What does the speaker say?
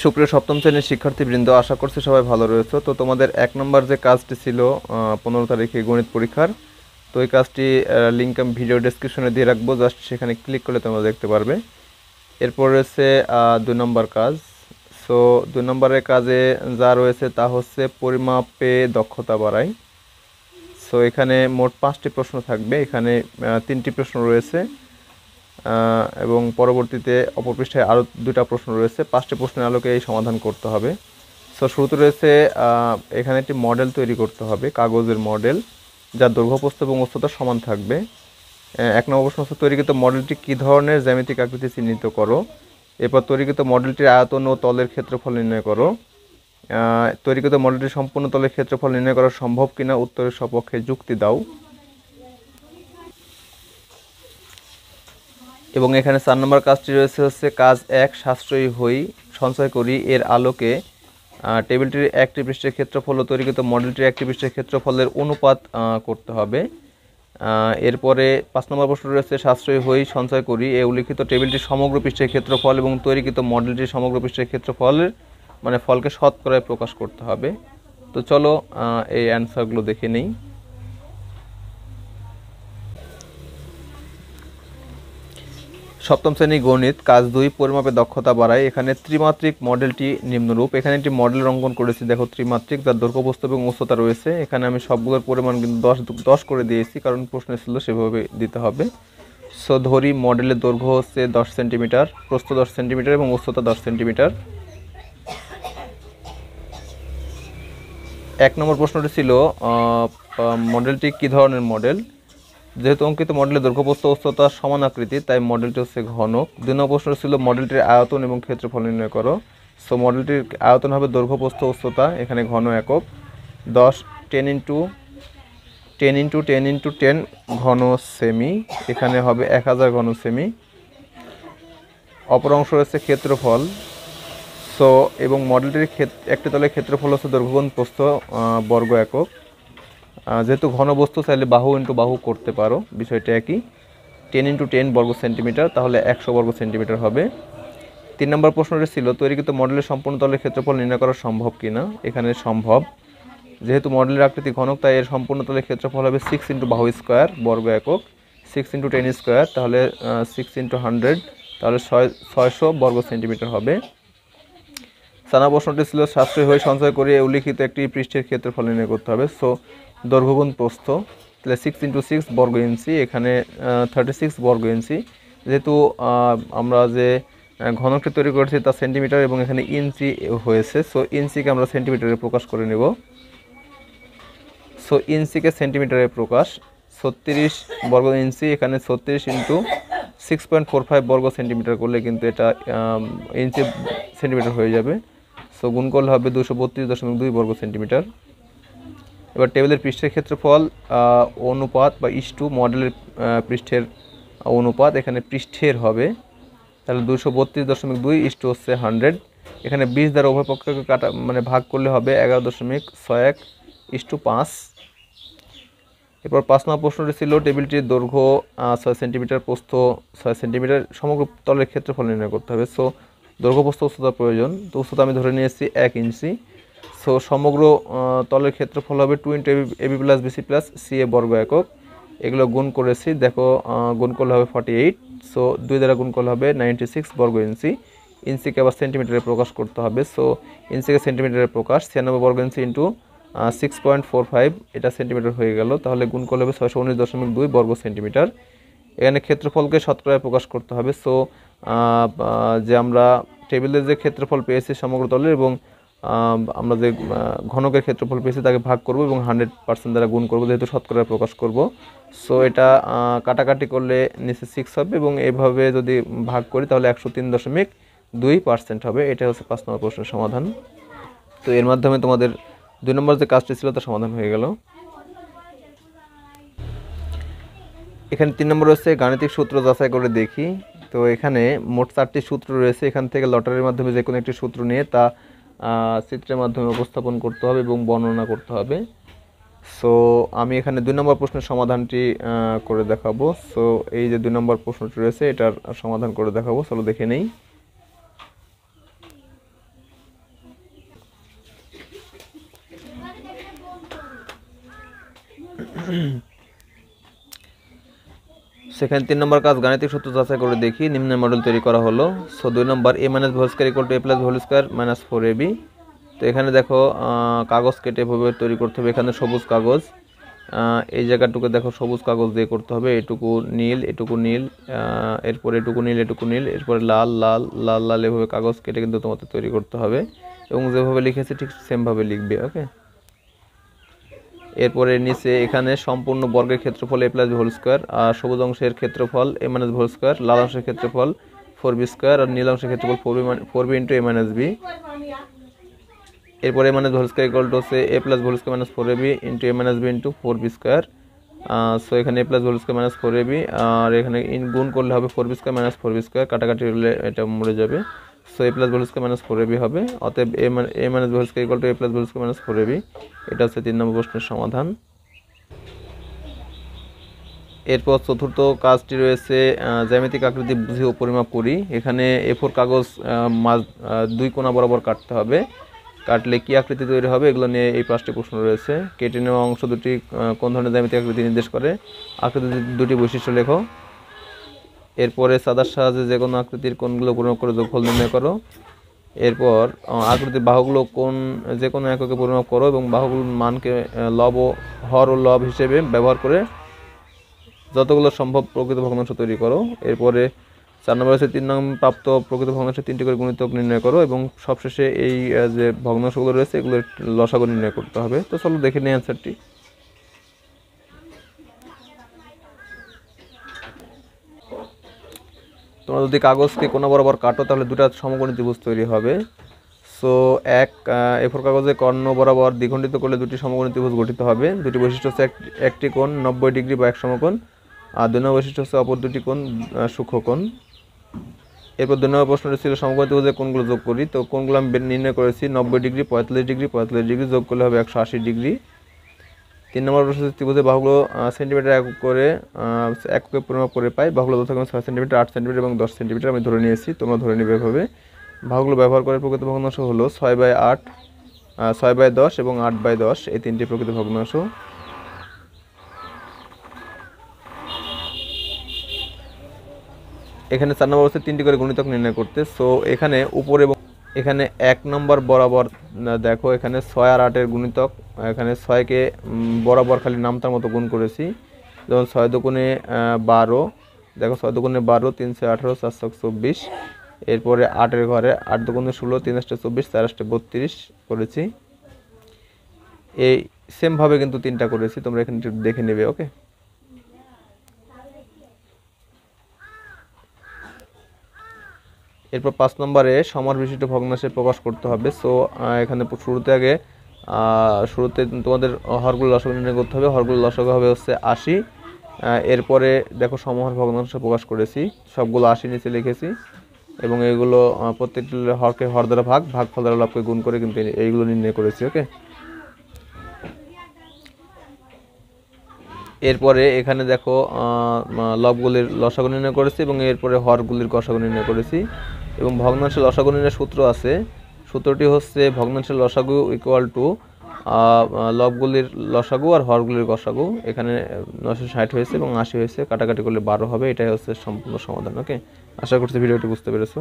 সুপ্রিয় সপ্তম শ্রেণীর শিক্ষার্থীবৃন্দ, আশা করছি সবাই ভালো রয়েছে। তো তোমাদের 1 নম্বর যে কাজটি ছিল 15 তারিখে গণিত পরীক্ষার, তো এই কাজটি লিঙ্ক আমি ভিডিও ডেসক্রিপশনে দিয়ে রাখবো, জাস্ট সেখানে ক্লিক করলে তোমরা দেখতে পারবে। এরপর রয়েছে 2 নম্বর কাজ। সো 2 নম্বরের কাজে যা রয়েছে তা হচ্ছে পরিমাপে দক্ষতা বাড়াই। সো এখানে মোট 5টি প্রশ্ন থাকবে, এখানে 3টি প্রশ্ন রয়েছে এবং পরবর্তীতে অপর পৃষ্ঠায় আরও 2টা প্রশ্ন রয়েছে। 5টি প্রশ্নের আলোকে এই সমাধান করতে হবে। সো শুরুতে রয়েছে এখানে একটি মডেল তৈরি করতে হবে, কাগজের মডেল, যার দৈর্ঘ্য প্রস্থ এবং উচ্চতা সমান থাকবে। 1 নম্বর প্রশ্ন হচ্ছে তৈরিকৃত মডেলটি কী ধরনের জ্যামিতিক আকৃতি চিহ্নিত করো। এরপর তৈরিকৃত মডেলটির আয়তন ও তলের ক্ষেত্রফল নির্ণয় করো। তৈরিকৃত মডেলটির সম্পূর্ণ তলের ক্ষেত্রফল নির্ণয় করা সম্ভব কিনা উত্তরের সপক্ষে যুক্তি দাও। এবং এখানে 4 নম্বর কাজটি রয়েছে হচ্ছে কাজ 1, সাশ্রয়ী হই সঞ্চয় করি এর আলোকে টেবিলটির একটি পৃষ্ঠের ক্ষেত্রফল ও তৈরিকৃত মডেলটির একটি পৃষ্ঠের ক্ষেত্রফলের অনুপাত করতে হবে। এরপরে 5 নম্বর প্রশ্ন রয়েছে সাশ্রয়ী হই সঞ্চয় করি এ উল্লিখিত টেবিলটির সমগ্র পৃষ্ঠের ক্ষেত্রফল এবং তৈরিকৃত মডেলটির সমগ্র পৃষ্ঠের ক্ষেত্রফলের ফলকে শতকরায় প্রকাশ করতে হবে। তো চলো এই অ্যান্সারগুলো দেখে নেই। সপ্তম শ্রেণী গণিত কাজ 2, পরিমাপে দক্ষতা বাড়ায়। এখানে ত্রিমাত্রিক মডেলটি নিম্নরূপ। এখানে একটি মডেল অঙ্কন করেছি, দেখো ত্রিমাত্রিক, যার দৈর্ঘ্য প্রস্থ এবং উচ্চতা রয়েছে। এখানে আমি সবগুলোর পরিমাণ কিন্তু 10 করে দিয়েছি, কারণ প্রশ্ন ছিল সেভাবে দিতে হবে। সো ধরি মডেলের দৈর্ঘ্য হচ্ছে 10 সেন্টিমিটার, প্রস্থ 10 সেন্টিমিটার এবং উচ্চতা 10 সেন্টিমিটার। 1 নম্বর প্রশ্নটি ছিল মডেলটি কী ধরনের মডেল। যেহেতু অঙ্কিত মডেলের দৈর্ঘ্য প্রস্থ উচ্চতা সমান আকৃতি, তাই মডেলটি হচ্ছে ঘনক। 2 নম্বর প্রশ্ন ছিল মডেলটির আয়তন এবং ক্ষেত্রফল নির্ণয় করো। সো মডেলটির আয়তন হবে দৈর্ঘ্য প্রস্থ উচ্চতা, এখানে ঘন একক 10 × 10 ঘন সেমি, এখানে হবে 1000 ঘন সেমি। অপর অংশ রয়েছে ক্ষেত্রফল। সো এবং মডেলটির একটি তলের ক্ষেত্রফল হচ্ছে দৈর্ঘ্য গুণ প্রস্থ বর্গ একক। যেহেতু ঘন বস্তু চাইলে বাহু ইন্টু বাহু করতে পারো, বিষয়টা একই। 10 × 10 বর্গ সেন্টিমিটার, তাহলে 100 বর্গ সেন্টিমিটার হবে। 3 নম্বর প্রশ্নটি ছিল তৈরিকৃত মডেলের সম্পূর্ণ তলের ক্ষেত্রফল নির্ণয় করা সম্ভব কিনা। এখানে সম্ভব, যেহেতু মডেলের আকৃতি ঘনক, তাই এর সম্পূর্ণ তলের ক্ষেত্রফল হবে 6 × বাহু স্কোয়ার বর্গ একক, 6 × 10 স্কোয়ার, তাহলে 6 × 100, তাহলে 600 বর্গ সেন্টিমিটার হবে। 4 নম্বর প্রশ্নটি ছিল সাশ্রয়ী হয়ে সঞ্চয় করে উল্লিখিত একটি পৃষ্ঠের ক্ষেত্রফল নির্ণয় করতে হবে। সো দৈর্ঘ্য গুণ প্রস্থ, তাহলে 6 × 6 বর্গ ইঞ্চি, এখানে 36 বর্গ ইঞ্চি। যেহেতু আমরা যে ঘনকটি তৈরি করেছি তা সেন্টিমিটার এবং এখানে ইঞ্চি হয়েছে, সো ইঞ্চিকে আমরা সেন্টিমিটারে প্রকাশ করে নেব। সো ইঞ্চিকে সেন্টিমিটারে প্রকাশ, 36 বর্গ ইঞ্চি, এখানে 36 × 6.45 বর্গ সেন্টিমিটার করলে কিন্তু এটা ইঞ্চি সেন্টিমিটার হয়ে যাবে। সো গুণ করলে হবে 232.2 বর্গ সেন্টিমিটার। এবার টেবিলের পৃষ্ঠের ক্ষেত্রফল অনুপাত বা ইস্টু মডেলের পৃষ্ঠের অনুপাত, এখানে পৃষ্ঠের হবে, তাহলে 232.2 ইস্টু হচ্ছে 100। এখানে 20 দ্বারা উভয় পক্ষকে কাটা ভাগ করলে হবে 11.61 ইস্টু 5। এরপর 5 নম্বর প্রশ্নটি ছিল টেবিলটির দৈর্ঘ্য 6 সেন্টিমিটার, প্রস্থ 6 সেন্টিমিটার, সমগ্র তলের ক্ষেত্রফল নির্ণয় করতে হবে। সো দৈর্ঘ্য প্রস্থ উচ্চতা প্রয়োজন, তো উচ্চতা আমি ধরে নিয়েছি 1 ইঞ্চি। সো সমগ্র তলের ক্ষেত্রফল হবে 2 × AB + BC + CA বর্গ একক। এগুলো গুণ করেছি, দেখো গুণ করলে হবে 48। সো 2 দ্বারা গুণ করলে হবে 96 বর্গ ইঞ্চি। ইঞ্চিকে আবার সেন্টিমিটারে প্রকাশ করতে হবে। সো ইঞ্চিকে সেন্টিমিটারে প্রকাশ, 96 বর্গ ইঞ্চি ইন্টু 6.45, এটা সেন্টিমিটার হয়ে গেল, তাহলে গুণ করলে হবে 619.2 বর্গ সেন্টিমিটার। এখানে ক্ষেত্রফলকে শতকরায় প্রকাশ করতে হবে। সো যে আমরা টেবিলের যে ক্ষেত্রফল পেয়েছি সমগ্র তলের এবং আমরা যে ঘনকের ক্ষেত্রফল পেয়েছি তাকে ভাগ করব এবং 100% দ্বারা গুণ করব, যেহেতু শতকরায় প্রকাশ করব। সো এটা কাটাকাটি করলে নিচে 6 হবে এবং এইভাবে যদি ভাগ করি তাহলে 103.2% হবে। এটা হচ্ছে 5 নম্বর প্রশ্নের সমাধান। তো এর মাধ্যমে তোমাদের 2 নম্বর যে কাজটি ছিল তার সমাধান হয়ে গেল। এখানে 3 নম্বর রয়েছে গাণিতিক সূত্র যাচাই করে দেখি। তো এখানে মোট 4টি সূত্র রয়েছে, এখান থেকে লটারির মাধ্যমে যে কোনো একটি সূত্র নিয়ে তা চিত্রের মাধ্যমে উপস্থাপন করতে হবে এবং বর্ণনা করতে হবে। সো আমি এখানে 2 নম্বর প্রশ্নের সমাধানটি করে দেখাবো। সো এই যে 2 নম্বর প্রশ্নটি রয়েছে এটার সমাধান করে দেখাবো, চলো দেখে নেই। সেখানে 3 নম্বর কাজ গাণিতিক সূত্র যাচাই করে দেখি। নিম্নের মডেল তৈরি করা হলো। So 2 number a minus whole square equal to a plus whole square minus 4ab। তো এখানে দেখো কাগজ কেটে এভাবে তৈরি করতে হবে। এখানে সবুজ কাগজ, এই জায়গাটুকু দেখো সবুজ কাগজ দিয়ে করতে হবে। এটুকু নীল, এটুকু নীল, এরপরে এটুকু নীল, এটুকু নীল, এরপরে লাল লাল লাল লাল, এভাবে কাগজ কেটে কিন্তু তোমাদের তৈরি করতে হবে এবং যেভাবে লিখেছি ঠিক সেমভাবে লিখবে। ওকে, এরপরে নিচে এখানে সম্পূর্ণ বর্গের ক্ষেত্রফল a প্লাস হোল স্কয়ার, আর সবুজ অংশের ক্ষেত্রফল a মাইনাস হোল স্কয়ার, লাল অংশের ক্ষেত্রফল 4b স্কয়ার, আর নীল অংশের ক্ষেত্রফল 4b into a minus b। এরপরে a minus whole square equal to হচ্ছে a plus whole square minus 4ab into a minus b into 4b square. So এখানে a plus whole square minus 4ab, আর এখানে গুণ করলে হবে 4b square minus 4b square, কাটাকাটি হলে এটা মরে যাবে। So a plus whole square minus 4ab হবে। অতএব a minus whole square equal to a plus whole square minus 4ab। এটা হচ্ছে 3 নম্বর প্রশ্নের সমাধান। এরপর চতুর্থ কাজটি রয়েছে জ্যামিতিক আকৃতি বুঝে ও পরিমাপ করি। এখানে A4 কাগজ 2 কোণা বরাবর কাটতে হবে। কাটলে কি আকৃতি তৈরি হবে এগুলো নিয়ে এই 5টি প্রশ্ন রয়েছে। কেটে নেওয়া অংশ দুটি কোন ধরনের জ্যামিতিক আকৃতি নির্দেশ করে? আকৃতির দুটি বৈশিষ্ট্য লেখো। এরপরে সাদার সাহায্যে যে কোনো আকৃতির কোণগুলো পরিমাপ করে যোগফল নির্ণয় করো। এরপর আকৃতির বাহুগুলো যে কোনো এককে পরিমাপ করো এবং বাহুগুলোর মানকে হর ও লব হিসেবে ব্যবহার করে যতগুলো সম্ভব প্রকৃত ভগ্নাংশ তৈরি করো। এরপরে 4 নম্বর হচ্ছে 3 নম্বর প্রাপ্ত প্রকৃত ভগ্নাংশের 3টি করে গুণিতক নির্ণয় করো এবং সবশেষে এই যে ভগ্নাংশগুলো রয়েছে এগুলোর লসাগু নির্ণয় করতে হবে। তো চলো দেখে নিই অ্যান্সারটি। তোমরা যদি কাগজকে কোণা বরাবর কাটো তাহলে দুটো সমকোণী ত্রিভুজ তৈরি হবে। সো A4 কাগজে কর্ণ বরাবর দ্বিখণ্ডিত করলে দুটি সমকোণী ত্রিভুজ গঠিত হবে। দুটি বৈশিষ্ট্য হচ্ছে একটি কোণ 90 ডিগ্রি বা এক সমকোণ, আর 2 নম্বর বৈশিষ্ট্য হচ্ছে অপর দুটি কোণ সূক্ষ্মকোণ। এরপর 2 নম্বর প্রশ্নটি ছিল সমকোণী ত্রিভুজের কোণগুলো যোগ করি। তো কোণগুলো আমি নির্ণয় করেছি 90 ডিগ্রি, 45 ডিগ্রি, 45 ডিগ্রি যোগ করলে হবে 180 ডিগ্রি। 3 নম্বর প্রশ্ন ত্রিভুজের বাহুগুলো সেন্টিমিটার একক করে এককে পরিমাপ করে পাই। বাহুগুলো যথাক্রমে 6 সেন্টিমিটার, 8 সেন্টিমিটার এবং 10 সেন্টিমিটার আমি ধরে নিয়েছি, তোমরা ধরে নিবে এভাবে। বাহুগুলো ব্যবহার করে প্রকৃত ভগ্নাংশ হলো 6/8, 6/10 এবং 8/10, এই 3টি প্রকৃত ভগ্নাংশ। এখানে 4 নম্বর হচ্ছে 3টি করে গুণিতক নির্ণয় করতে। সো এখানে উপরে এবং এখানে 1 নম্বর বরাবর দেখো এখানে 6 আর 8 এর গুণিতক, এখানে 6কে বরাবর খালি নামতার মতো গুণ করেছি। যেমন 6 দুগুণে 12, দেখো 6 দুগুণে 12, 3 6 18, 4 6 24। এরপরে 8 এর ঘরে 8 দুগুণে 16, 3 8 24, 4 8 32 করেছি। এই সেমভাবে কিন্তু 3টা করেছি, তোমরা এখানে দেখে নেবে। ওকে, এরপর 5 নম্বরে সমর বিশিষ্ট ভগ্নাংশে প্রকাশ করতে হবে। সো এখানে শুরুতে তোমাদের হরগুলো লসাগু নির্ণয় করতে হবে। হরগুলো লসাগু হবে হচ্ছে 80। এরপরে দেখো সমহর ভগ্নাংশ প্রকাশ করেছি, সবগুলো 80 নিচে লিখেছি এবং এইগুলো প্রত্যেকটি হরকে হর দ্বারা ভাগফল দ্বারা লবকে গুণ করে কিন্তু এইগুলো নির্ণয় করেছি। ওকে, এরপরে এখানে দেখো লবগুলির লসাগু নির্ণয় করেছি এবং এরপরে হরগুলির গসাগু নির্ণয় করেছি এবং ভগ্নাংশের লসাগু নির্ণয়ের সূত্র আছে। সূত্রটি হচ্ছে ভগ্নাংশের লসাগু ইকুয়াল টু লবগুলির লসাগু আর হরগুলির গসাগু। এখানে 960 হয়েছে এবং 80 হয়েছে, কাটাকাটি করলে 12 হবে। এটাই হচ্ছে সম্পূর্ণ সমাধান। ওকে, আশা করছি ভিডিওটি বুঝতে পেরেছো।